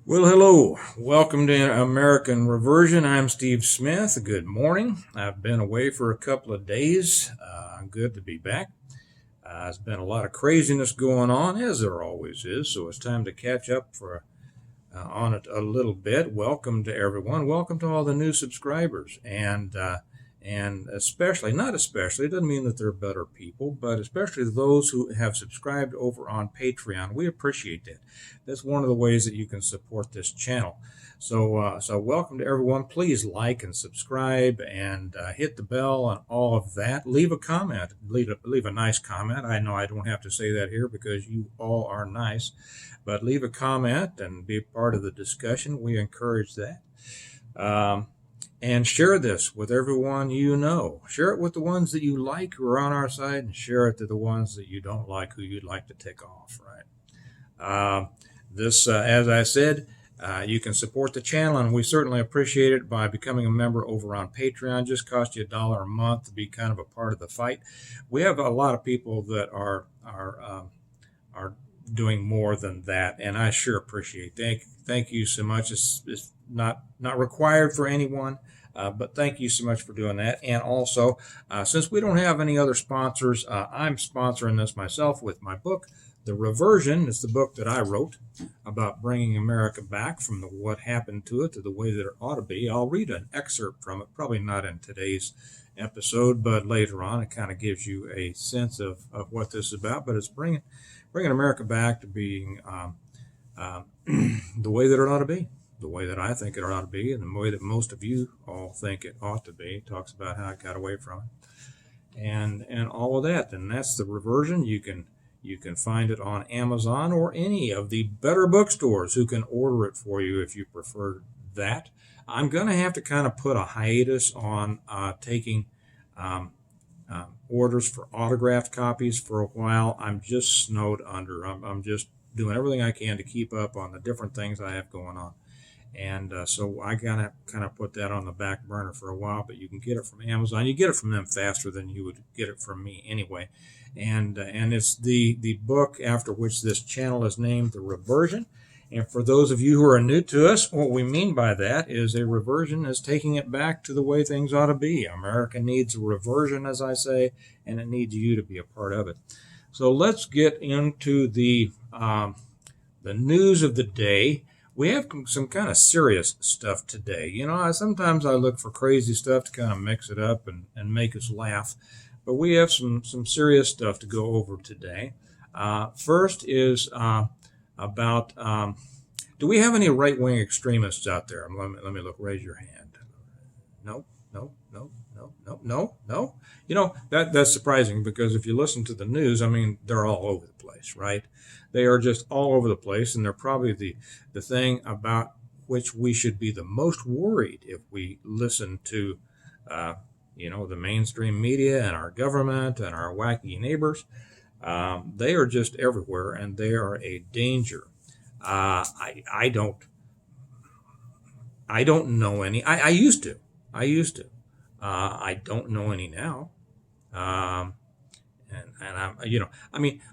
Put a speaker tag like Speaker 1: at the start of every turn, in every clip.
Speaker 1: Well, hello. Welcome to American Reversion. I'm Steve Smith. Good morning. I've been away for a couple of days. Good to be back. There's been a lot of craziness going on, as there always is, so it's time to catch up on it a little bit. Welcome to everyone. Welcome to all the new subscribers, and especially, not especially, it doesn't mean that they're better people, but especially those who have subscribed over on Patreon. We appreciate that. That's one of the ways that you can support this channel. So welcome to everyone. Please like and subscribe and hit the bell and all of that. Leave a comment. Leave a nice comment. I know I don't have to say that here because you all are nice, but leave a comment and be part of the discussion. We encourage that. And share this with everyone you know. Share it with the ones that you like who are on our side, and share it to the ones that you don't like who you'd like to take off, right? As I said, you can support the channel, and we certainly appreciate it by becoming a member over on Patreon. Just cost you $1 a month to be kind of a part of the fight. We have a lot of people that are doing more than that, and I sure appreciate it. Thank you so much. It's not required for anyone, but thank you so much for doing that. And also, since we don't have any other sponsors, I'm sponsoring this myself with my book, The Reversion. It's the book that I wrote about bringing America back from what happened to it to the way that it ought to be. I'll read an excerpt from it, probably not in today's episode, but later on. It kind of gives you a sense of what this is about, but it's bringing America back to being the way that it ought to be, the way that I think it ought to be, and the way that most of you all think it ought to be. It talks about how it got away from it, and all of that. And that's The Reversion. You can find it on Amazon or any of the better bookstores who can order it for you if you prefer that. I'm going to have to kind of put a hiatus on taking orders for autographed copies for a while. I'm just snowed under. I'm just doing everything I can to keep up on the different things I have going on. And so I gotta kind of put that on the back burner for a while, but you can get it from Amazon. You get it from them faster than you would get it from me anyway. And it's the book after which this channel is named, The Reversion. And for those of you who are new to us, what we mean by that is a reversion is taking it back to the way things ought to be. America needs a reversion, as I say, and it needs you to be a part of it. So let's get into the news of the day. We have some kind of serious stuff today. You know, sometimes I look for crazy stuff to kind of mix it up and make us laugh, but we have some serious stuff to go over today. First is about, do we have any right-wing extremists out there? Let me look. Raise your hand. No. You know, that's surprising because if you listen to the news, I mean, they're all over the place, right? They are just all over the place, and they're probably the thing about which we should be the most worried if we listen to, the mainstream media and our government and our wacky neighbors. They are just everywhere, and they are a danger. I don't know any. I used to. I don't know any now. And I'm,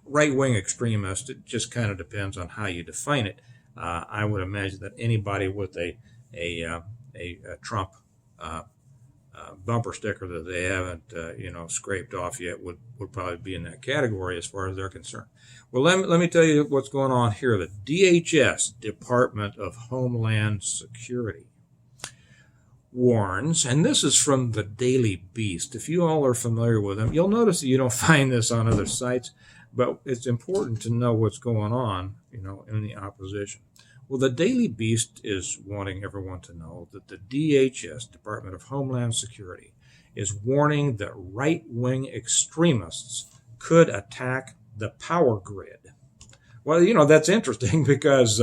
Speaker 1: right-wing extremist, it just kind of depends on how you define it. I would imagine that anybody with a Trump bumper sticker that they haven't, scraped off yet would probably be in that category as far as they're concerned. Well, let me tell you what's going on here. The DHS, Department of Homeland Security, warns, and this is from the Daily Beast. If you all are familiar with them, you'll notice that you don't find this on other sites, but it's important to know what's going on, in the opposition. Well, the Daily Beast is wanting everyone to know that the DHS, Department of Homeland Security, is warning that right-wing extremists could attack the power grid. Well, that's interesting because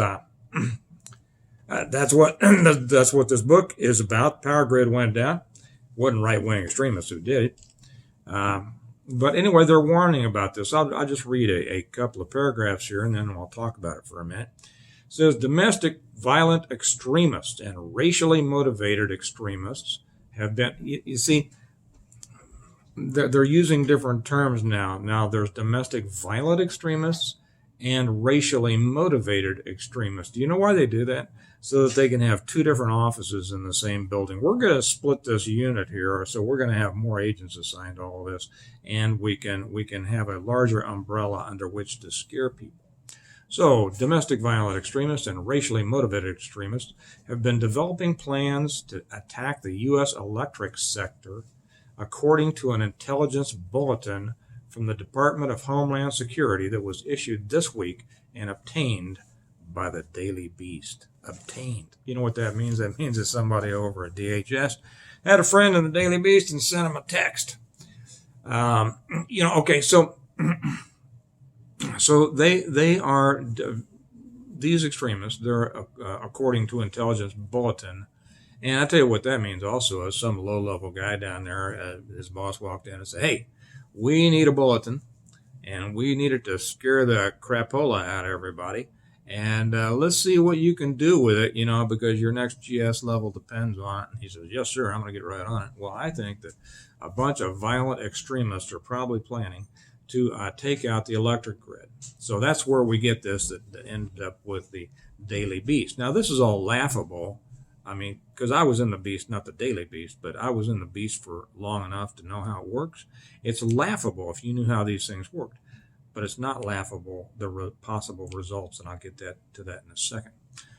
Speaker 1: that's what this book is about. Power grid went down. It wasn't right-wing extremists who did it. But anyway, they're warning about this. I'll just read a couple of paragraphs here, and then I'll talk about it for a minute. It says, domestic violent extremists and racially motivated extremists have been, you see, they're using different terms now. Now there's domestic violent extremists and racially motivated extremists. Do you know why they do that? So that they can have two different offices in the same building. We're going to split this unit here, so we're going to have more agents assigned to all this, and we can have a larger umbrella under which to scare people. So, domestic violent extremists and racially motivated extremists have been developing plans to attack the U.S. electric sector, according to an intelligence bulletin from the Department of Homeland Security that was issued this week and obtained by the Daily Beast. Obtained. You know what that means? That means that somebody over at DHS had a friend in the Daily Beast and sent him a text. Okay, so they are, these extremists, they're according to intelligence bulletin. And I tell you what that means also is some low-level guy down there, his boss walked in and said, hey, we need a bulletin, and we need it to scare the crapola out of everybody. And let's see what you can do with it, because your next GS level depends on it. And he says, yes, sir, I'm going to get right on it. Well, I think that a bunch of violent extremists are probably planning to take out the electric grid. So that's where we get this, that ended up with the Daily Beast. Now, this is all laughable. I mean, because I was in the Beast, not the Daily Beast, but I was in the Beast for long enough to know how it works. It's laughable if you knew how these things worked, but it's not laughable, the possible results, and I'll get to that in a second.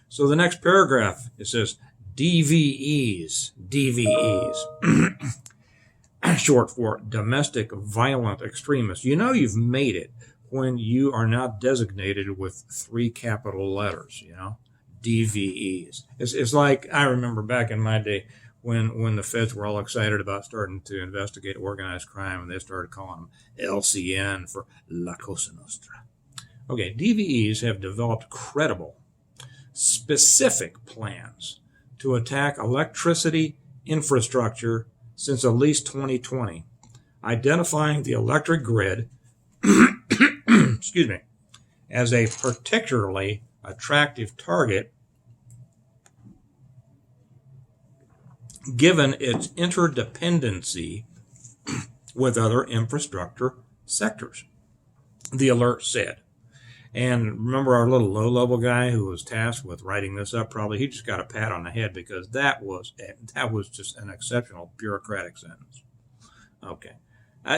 Speaker 1: So the next paragraph, it says DVEs, short for domestic violent extremists. You know you've made it when you are not designated with 3 capital letters, DVEs. It's like, I remember back in my day when the feds were all excited about starting to investigate organized crime, and they started calling them LCN for La Cosa Nostra. Okay, DVEs have developed credible, specific plans to attack electricity infrastructure since at least 2020, identifying the electric grid as a particularly attractive target given its interdependency with other infrastructure sectors, the alert said. And remember our little low-level guy who was tasked with writing this up? Probably he just got a pat on the head because that was just an exceptional bureaucratic sentence. Okay.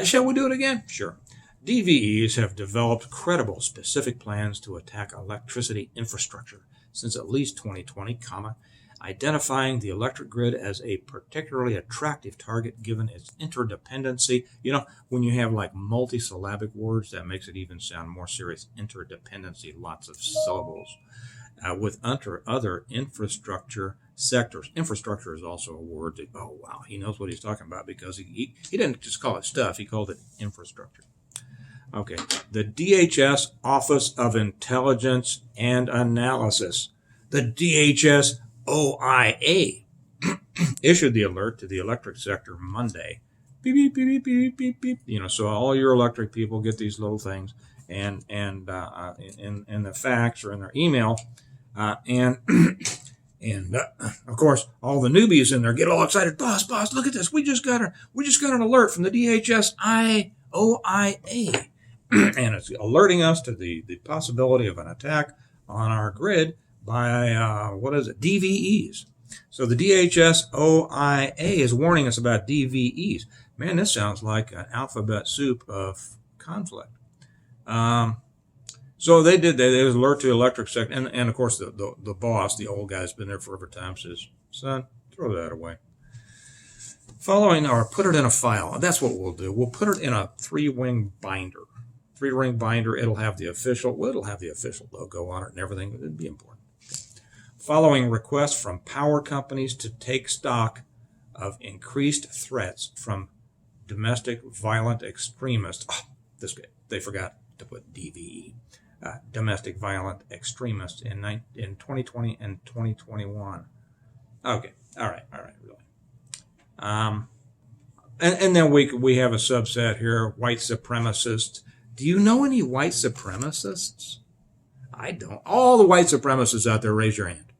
Speaker 1: Shall we do it again? Sure. DVEs have developed credible, specific plans to attack electricity infrastructure since at least 2020, identifying the electric grid as a particularly attractive target given its interdependency. When you have like multisyllabic words, that makes it even sound more serious. Interdependency, lots of syllables. With other infrastructure sectors. Infrastructure is also a word that, oh wow, he knows what he's talking about because he didn't just call it stuff, he called it infrastructure. Okay, the DHS Office of Intelligence and Analysis, the DHS OIA, issued the alert to the electric sector Monday. Beep, beep, beep, beep, beep, beep, beep. So all your electric people get these little things, and the fax or in their email, and of course all the newbies in there get all excited. Boss, look at this! We just got an alert from the DHS OIA. And it's alerting us to the possibility of an attack on our grid by, DVEs. So the DHS OIA is warning us about DVEs. Man, this sounds like an alphabet soup of conflict. So they was alert to the electric sector. And of course, the boss, the old guy's been there forever time, says, son, throw that away. Put it in a file. That's what we'll do. We'll put it in a 3-ring binder. 3-ring binder, it'll have the official logo on it and everything. It'd be important. Following requests from power companies to take stock of increased threats from domestic violent extremists. They forgot to put DVE. Domestic violent extremists in 2020 and 2021. Okay, all right, really. And then we have a subset here, white supremacists. Do you know any white supremacists? I don't. All the white supremacists out there, raise your hand.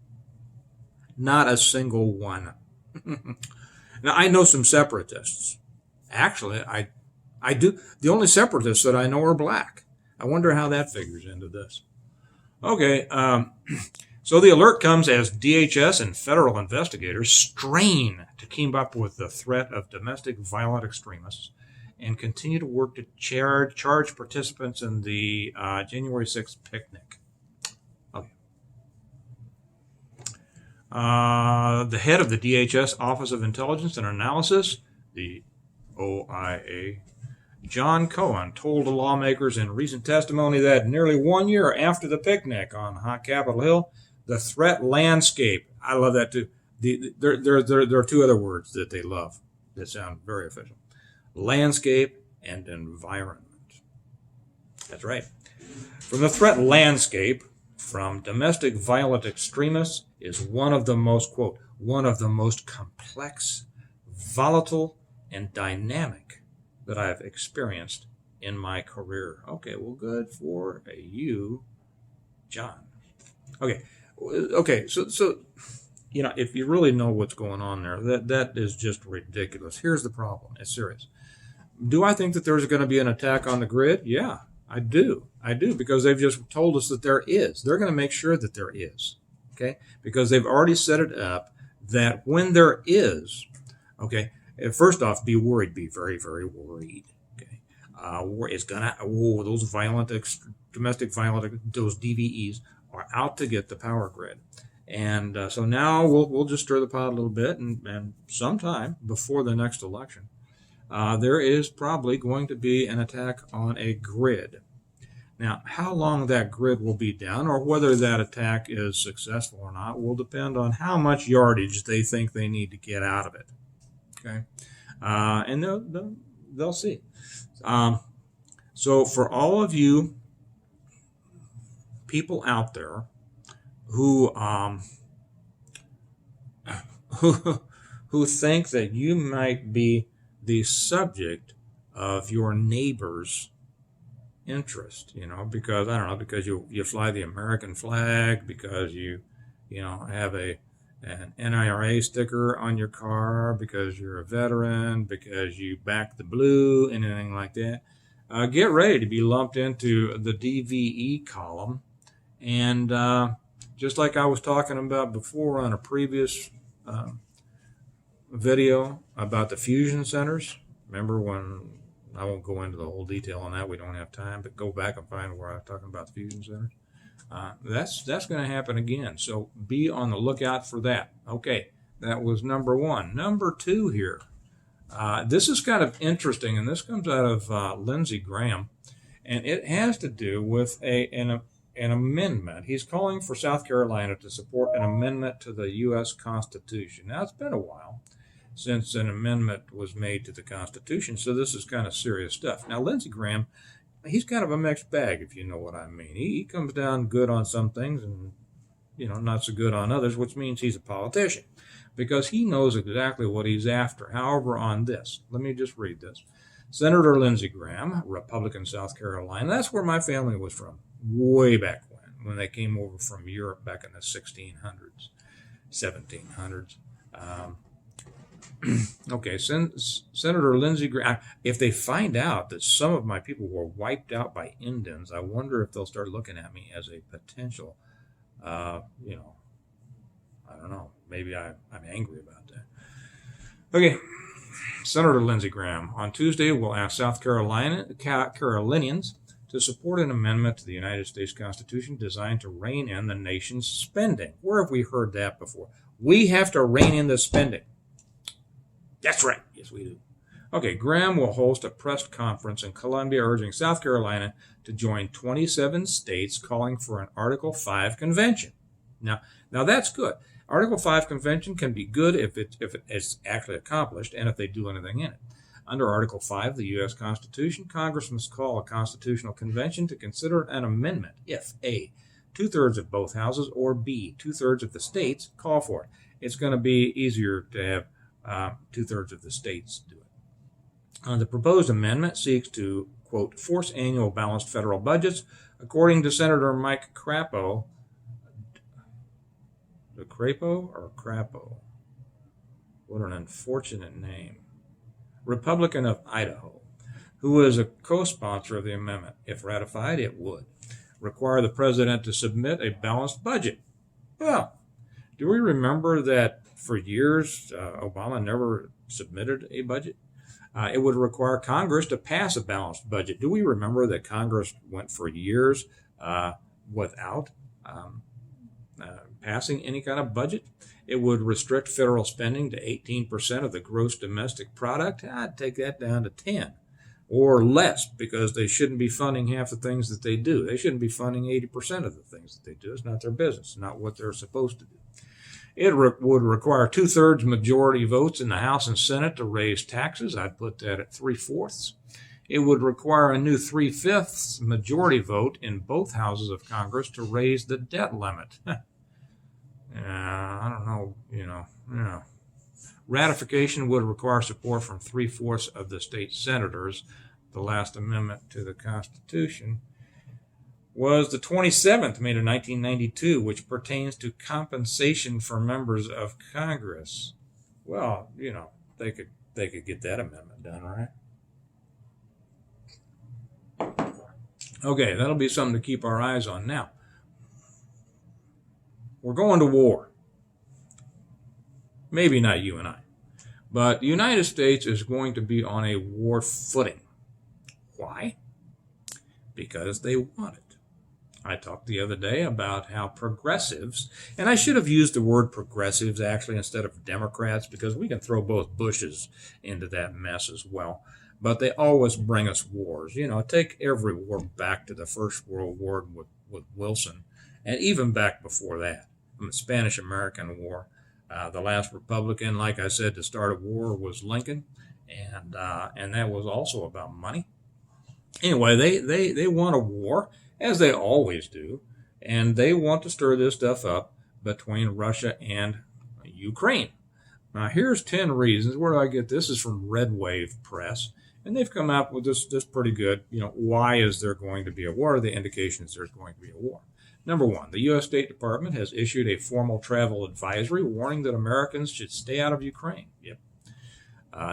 Speaker 1: Not a single one. Now, I know some separatists. Actually, I do. The only separatists that I know are black. I wonder how that figures into this. Okay, so the alert comes as DHS and federal investigators strain to keep up with the threat of domestic violent extremists and continue to work to charge participants in the January 6th picnic. Okay. The head of the DHS Office of Intelligence and Analysis, the OIA, John Cohen, told the lawmakers in recent testimony that nearly 1 year after the picnic on Capitol Hill, the threat landscape, I love that too. There are two other words that they love that sound very official: landscape and environment. That's right. From the threat landscape, from domestic violent extremists is one of the most, quote, one of the most complex, volatile, and dynamic that I've experienced in my career. Okay, well, good for you, John. Okay, so if you really know what's going on there, that is just ridiculous. Here's the problem. It's serious. Do I think that there's going to be an attack on the grid? Yeah, I do, because they've just told us that there is. They're going to make sure that there is, okay? Because they've already set it up that when there is, okay, first off, be worried, be very, very worried, okay? It's gonna, those domestic violent, those DVEs are out to get the power grid. And so now we'll just stir the pot a little bit, and sometime before the next election, there is probably going to be an attack on a grid. Now, how long that grid will be down or whether that attack is successful or not will depend on how much yardage they think they need to get out of it. Okay, and they'll see. So for all of you people out there who think that you might be the subject of your neighbor's interest, because I don't know, because you fly the American flag, because you have an NRA sticker on your car, because you're a veteran, because you back the blue, anything like that, get ready to be lumped into the DVE column. And just like I was talking about before on a previous video about the fusion centers, remember when, I won't go into the whole detail on that, we don't have time, but go back and find where I was talking about the fusion centers. That's going to happen again, so be on the lookout for that. Okay, that was number one. Number two here, this is kind of interesting, and this comes out of Lindsey Graham, and it has to do with an amendment. He's calling for South Carolina to support an amendment to the U.S. Constitution. Now, it's been a while since an amendment was made to the Constitution, so this is kind of serious stuff. Now, Lindsey Graham, he's kind of a mixed bag, if you know what I mean. He comes down good on some things and, not so good on others, which means he's a politician because he knows exactly what he's after. However, on this, let me just read this. Senator Lindsey Graham, Republican, South Carolina, that's where my family was from way back when they came over from Europe back in the 1600s, 1700s. Okay, Senator Lindsey Graham, if they find out that some of my people were wiped out by Indians, I wonder if they'll start looking at me as a potential, I don't know, maybe I'm angry about that. Okay, Senator Lindsey Graham, on Tuesday, will ask South Carolinians to support an amendment to the United States Constitution designed to rein in the nation's spending. Where have we heard that before? We have to rein in the spending. That's right. Yes, we do. Okay, Graham will host a press conference in Columbia urging South Carolina to join 27 states calling for an Article 5 convention. Now that's good. Article 5 convention can be good if it's actually accomplished and if they do anything in it. Under Article 5 of the U.S. Constitution, Congress must call a constitutional convention to consider an amendment if A, 2/3 of both houses, or B, 2/3 of the states call for it. It's going to be easier to have 2/3 of the states do it. The proposed amendment seeks to, quote, force annual balanced federal budgets, according to Senator Mike Crapo. The Crapo or Crapo? What an unfortunate name. Republican of Idaho, who is a co-sponsor of the amendment. If ratified, it would require the president to submit a balanced budget. Well, do we remember that for years Obama never submitted a budget? It would require Congress to pass a balanced budget. Do we remember that Congress went for years without passing any kind of budget? It would restrict federal spending to 18% of the gross domestic product. I'd take that down to 10 or less, because they shouldn't be funding half the things that they do. They shouldn't be funding 80% of the things that they do. It's not their business, not what they're supposed to do. It would require 2/3 majority votes in the House and Senate to raise taxes. I'd put that at 3/4. It would require a new 3/5 majority vote in both houses of Congress to raise the debt limit. I don't know, Ratification would require support from 3/4 of the state senators. The last amendment to the Constitution was the 27th, made in 1992, which pertains to compensation for members of Congress. Well, they could get that amendment done, right? Okay, that'll be something to keep our eyes on. Now, we're going to war. Maybe not you and I, but the United States is going to be on a war footing. Why? Because they want it. I talked the other day about how progressives, and I should have used the word progressives actually instead of Democrats, because we can throw both Bushes into that mess as well. But they always bring us wars. Take every war back to the First World War with Wilson, and even back before that, the Spanish-American War. The last Republican, like I said, to start a war was Lincoln, and that was also about money. Anyway, they want a war, as they always do, and they want to stir this stuff up between Russia and Ukraine. Now, here's 10 reasons. Where do I get this? This is from Red Wave Press, and they've come up with this pretty good. Why is there going to be a war? The indications there's going to be a war. Number one, the U.S. State Department has issued a formal travel advisory warning that Americans should stay out of Ukraine. Yep.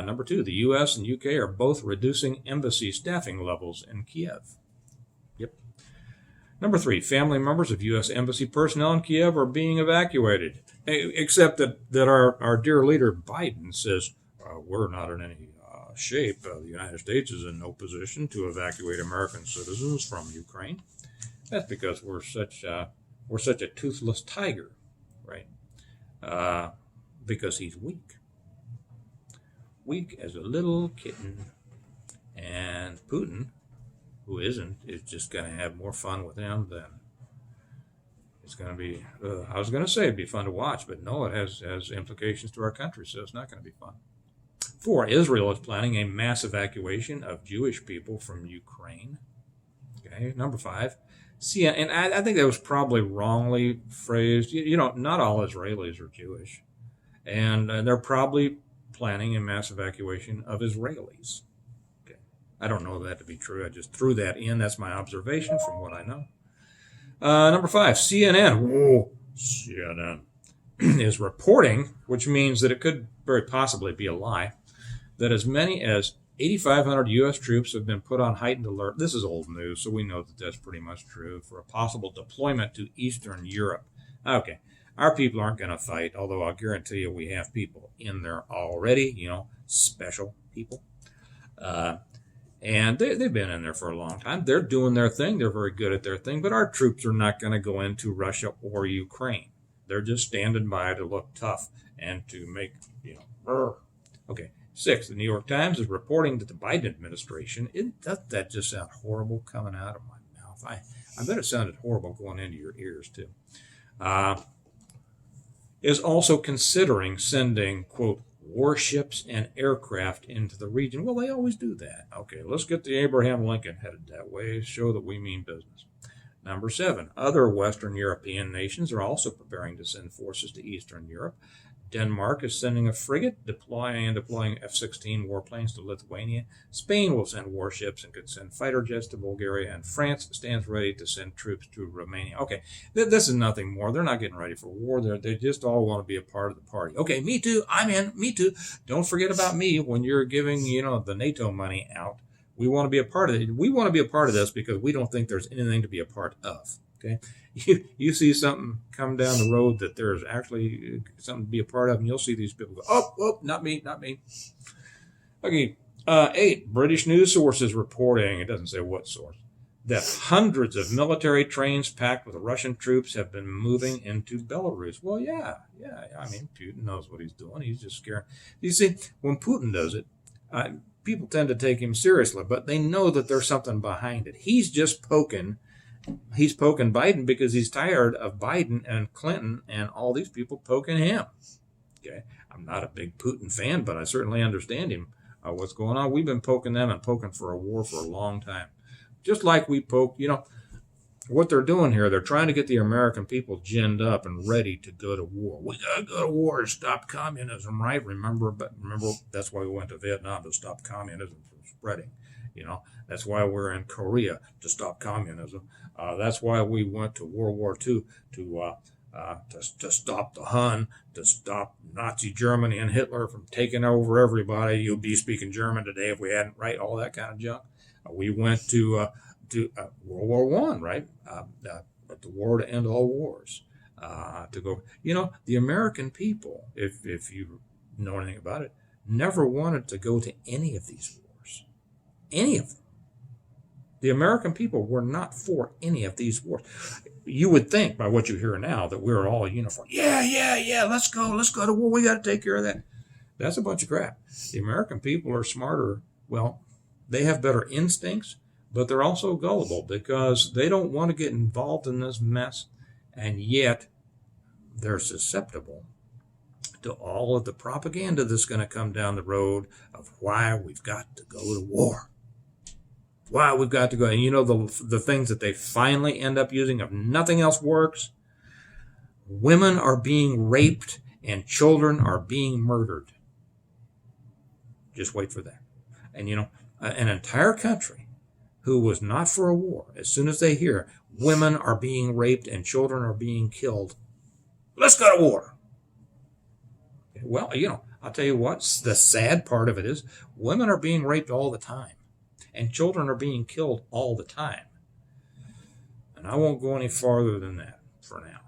Speaker 1: Number two, the U.S. and U.K. are both reducing embassy staffing levels in Kiev. Yep. Number three, family members of U.S. embassy personnel in Kiev are being evacuated, except that our dear leader Biden says we're not in any shape. The United States is in no position to evacuate American citizens from Ukraine. That's because we're such a toothless tiger, right? Because he's weak as a little kitten, and Putin, who isn't, is just going to have more fun with him than it's going to be. I was going to say it'd be fun to watch, but no, it has implications to our country, so it's not going to be fun. 4, Israel is planning a mass evacuation of Jewish people from Ukraine. Okay, number 5. CNN, and I think that was probably wrongly phrased. Not all Israelis are Jewish, and they're probably planning a mass evacuation of Israelis. Okay, I don't know that to be true. I just threw that in. That's my observation from what I know. Number 5, CNN. Whoa, CNN is reporting, which means that it could very possibly be a lie, that as many as 8,500 U.S. troops have been put on heightened alert. This is old news, so we know that that's pretty much true, for a possible deployment to Eastern Europe. Okay, our people aren't going to fight, although I'll guarantee you we have people in there already, special people. And they've been in there for a long time. They're doing their thing. They're very good at their thing, but our troops are not going to go into Russia or Ukraine. They're just standing by to look tough and to make, Okay. 6, the New York Times is reporting that the Biden administration, that just sound horrible coming out of my mouth. I bet it sounded horrible going into your ears too. Is also considering sending, quote, warships and aircraft into the region. Well, they always do that. Okay, let's get the Abraham Lincoln headed that way, show that we mean business. Number 7, other Western European nations are also preparing to send forces to Eastern Europe. Denmark is sending a frigate, deploying F-16 warplanes to Lithuania. Spain will send warships and could send fighter jets to Bulgaria. And France stands ready to send troops to Romania. Okay, this is nothing more. They're not getting ready for war. They just all want to be a part of the party. Okay, me too. I'm in. Me too. Don't forget about me when you're giving, the NATO money out, We want to be a part of it. We want to be a part of this because we don't think there's anything to be a part of. Okay, you see something come down the road that there's actually something to be a part of, and you'll see these people go, oh, not me, not me. Okay, 8, British news sources reporting, it doesn't say what source, that hundreds of military trains packed with Russian troops have been moving into Belarus. Well, yeah. I mean, Putin knows what he's doing. He's just scaring. You see, when Putin does it, people tend to take him seriously, but they know that there's something behind it. He's just poking. He's poking Biden because he's tired of Biden and Clinton and all these people poking him. Okay, I'm not a big Putin fan, but I certainly understand him. What's going on? We've been poking them and poking for a war for a long time. Just like we poke, what they're doing here, they're trying to get the American people ginned up and ready to go to war. We gotta go to war to stop communism, right? Remember, that's why we went to Vietnam, to stop communism from spreading. That's why we're in Korea, to stop communism. That's why we went to World War II to stop the Hun, to stop Nazi Germany and Hitler from taking over everybody. You'd be speaking German today if we hadn't, right? All that kind of junk. We went to World War I, right? The war to end all wars. To go, the American people, if you know anything about it, never wanted to go to any of these wars. Any of them. The American people were not for any of these wars. You would think, by what you hear now, that we're all uniform. Yeah, let's go to war. We got to take care of that. That's a bunch of crap. The American people are smarter. Well, they have better instincts, but they're also gullible because they don't want to get involved in this mess, and yet they're susceptible to all of the propaganda that's going to come down the road of why we've got to go to war. Why we've got to go. And the things that they finally end up using, if nothing else works, women are being raped and children are being murdered. Just wait for that. And an entire country who was not for a war, as soon as they hear women are being raped and children are being killed, let's go to war. Well, I'll tell you what, the sad part of it is women are being raped all the time and children are being killed all the time. And I won't go any farther than that for now.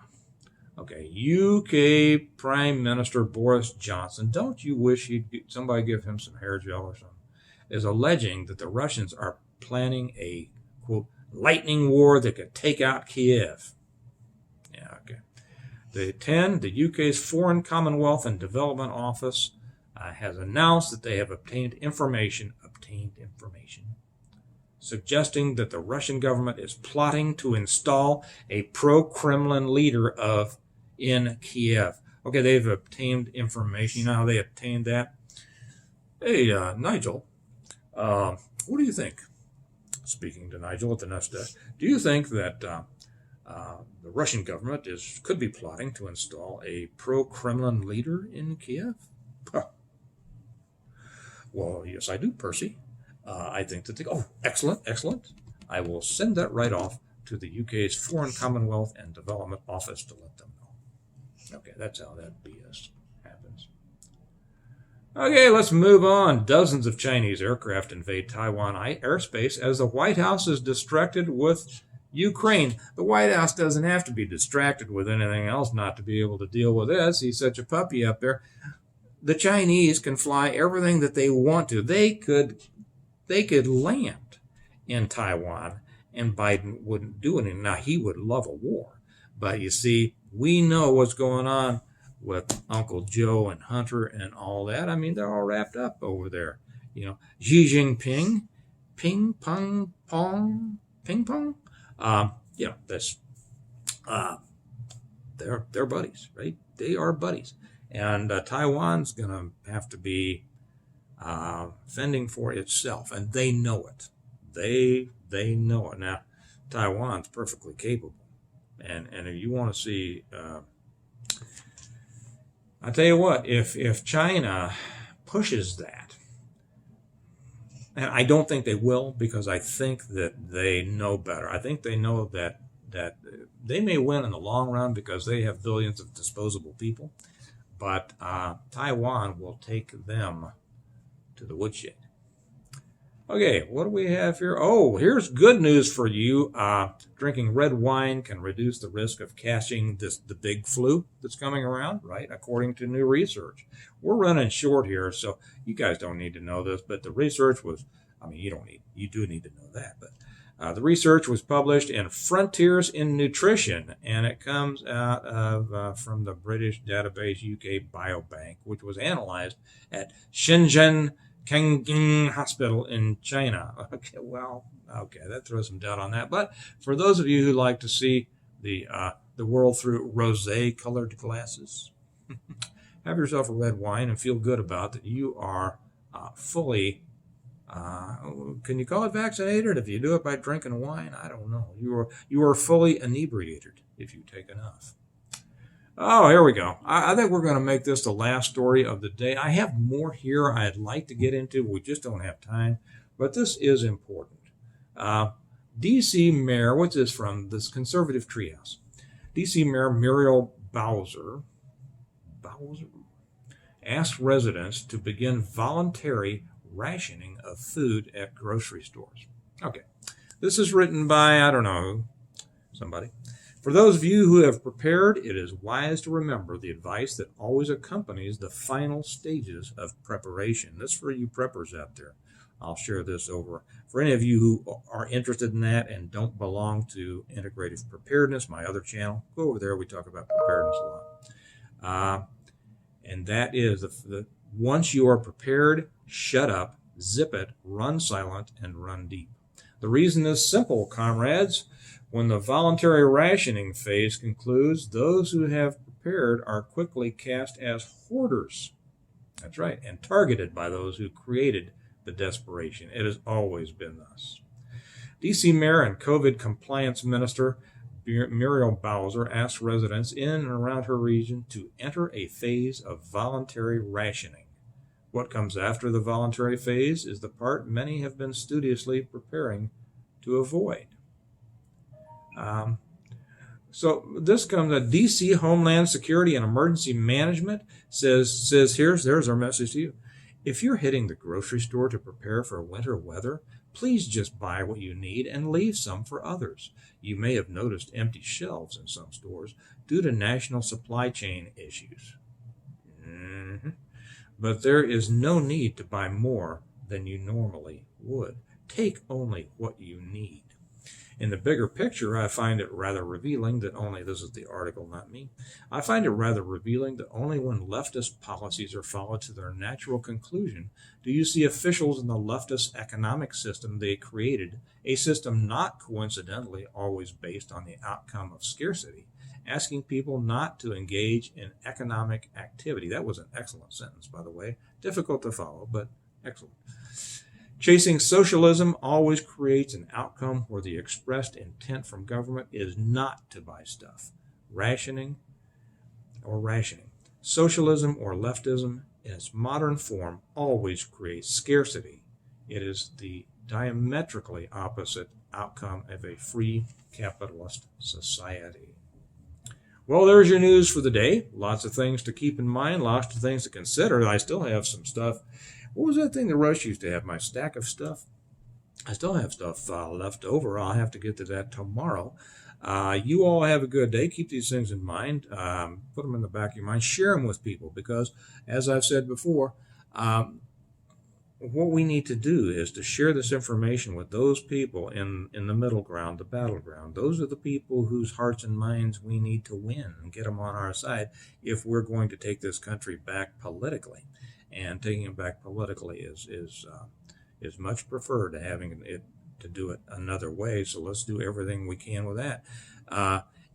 Speaker 1: Okay, UK Prime Minister Boris Johnson, don't you wish somebody give him some hair gel or something, is alleging that the Russians are planning a, quote, lightning war that could take out Kiev. Yeah, okay. The UK's Foreign Commonwealth and Development Office has announced that they have obtained information suggesting that the Russian government is plotting to install a pro-Kremlin leader in Kiev. Okay, they've obtained information. You know how they obtained that? Hey, Nigel, what do you think? Speaking to Nigel at the nest desk, do you think that the Russian government could be plotting to install a pro-Kremlin leader in Kiev? Huh. Well, yes, I do, Percy. I think that excellent. I will send that right off to the UK's Foreign Commonwealth and Development Office to let them know. Okay, that's how that BS happens. Okay, let's move on. Dozens of Chinese aircraft invade Taiwan airspace as the White House is distracted with Ukraine. The White House doesn't have to be distracted with anything else not to be able to deal with this. He's such a puppy up there. The Chinese can fly everything that they want to. They could land in Taiwan, and Biden wouldn't do anything. Now, he would love a war. But you see, we know what's going on with Uncle Joe and Hunter and all that. I mean, they're all wrapped up over there. Xi Jinping, ping pong, that's they're buddies, right? They are buddies, and Taiwan's gonna have to be fending for itself, and they know it. They know it. Now, Taiwan's perfectly capable, and if you want to see, I tell you what, if China pushes that, and I don't think they will, because I think that they know better. I think they know that they may win in the long run because they have billions of disposable people, but Taiwan will take them to the woodshed. Okay, what do we have here? Oh, here's good news for you. Drinking red wine can reduce the risk of catching the big flu that's coming around, right? According to new research. We're running short here, so you guys don't need to know this, but the research was, I mean, you do need to know that, but the research was published in Frontiers in Nutrition, and it comes out of from the British database UK Biobank, which was analyzed at Shenzhen Kangin Hospital in China. Okay, well, okay, that throws some doubt on that. But for those of you who like to see the world through rosé-colored glasses, have yourself a red wine and feel good about that you are fully. Can you call it vaccinated if you do it by drinking wine? I don't know. You are fully inebriated if you take enough. Oh, here we go. I think we're going to make this the last story of the day. I have more here I'd like to get into. We just don't have time. But this is important. D.C. Mayor, what's this from? This conservative treehouse. D.C. Mayor Muriel Bowser asked residents to begin voluntary rationing of food at grocery stores. Okay. This is written by, I don't know, somebody. For those of you who have prepared, it is wise to remember the advice that always accompanies the final stages of preparation. This is for you preppers out there. I'll share this over. For any of you who are interested in that and don't belong to Integrative Preparedness, my other channel, go over there. We talk about preparedness a lot. And that is, once you are prepared, shut up, zip it, run silent, and run deep. The reason is simple, comrades. When the voluntary rationing phase concludes, those who have prepared are quickly cast as hoarders. That's right, and targeted by those who created the desperation. It has always been thus. D.C. Mayor and COVID Compliance Minister Muriel Bowser asked residents in and around her region to enter a phase of voluntary rationing. What comes after the voluntary phase is the part many have been studiously preparing to avoid. So this comes at D.C. Homeland Security and Emergency Management says there's our message to you. If you're hitting the grocery store to prepare for winter weather, please just buy what you need and leave some for others. You may have noticed empty shelves in some stores due to national supply chain issues. But there is no need to buy more than you normally would. Take only what you need. In the bigger picture, I find it rather revealing that this is the article, not me, I find it rather revealing that only when leftist policies are followed to their natural conclusion do you see officials in the leftist economic system they created, a system not coincidentally always based on the outcome of scarcity, asking people not to engage in economic activity. That was an excellent sentence, by the way. Difficult to follow, but excellent. Chasing socialism always creates an outcome where the expressed intent from government is not to buy stuff. Rationing. Socialism or leftism in its modern form always creates scarcity. It is the diametrically opposite outcome of a free capitalist society. Well, there's your news for the day. Lots of things to keep in mind, lots of things to consider. I still have some stuff. What was that thing that Rush used to have? My stack of stuff? I still have stuff left over. I'll have to get to that tomorrow. You all have a good day. Keep these things in mind. Put them in the back of your mind. Share them with people because, as I've said before, what we need to do is to share this information with those people in the middle ground, the battleground. Those are the people whose hearts and minds we need to win and get them on our side if we're going to take this country back politically. And taking it back politically is much preferred to having it to do it another way. So let's do everything we can with that.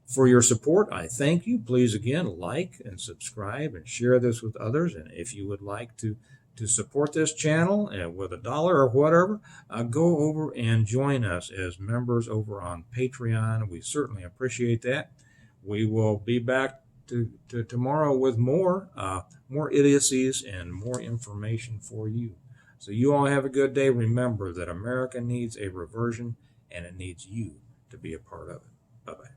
Speaker 1: For your support, I thank you. Please, again, like and subscribe and share this with others. And if you would like to support this channel with $1 or whatever, go over and join us as members over on Patreon. We certainly appreciate that. We will be back to tomorrow with more idiocies and more information for you. So you all have a good day. Remember that America needs a reversion, and it needs you to be a part of it. Bye-bye.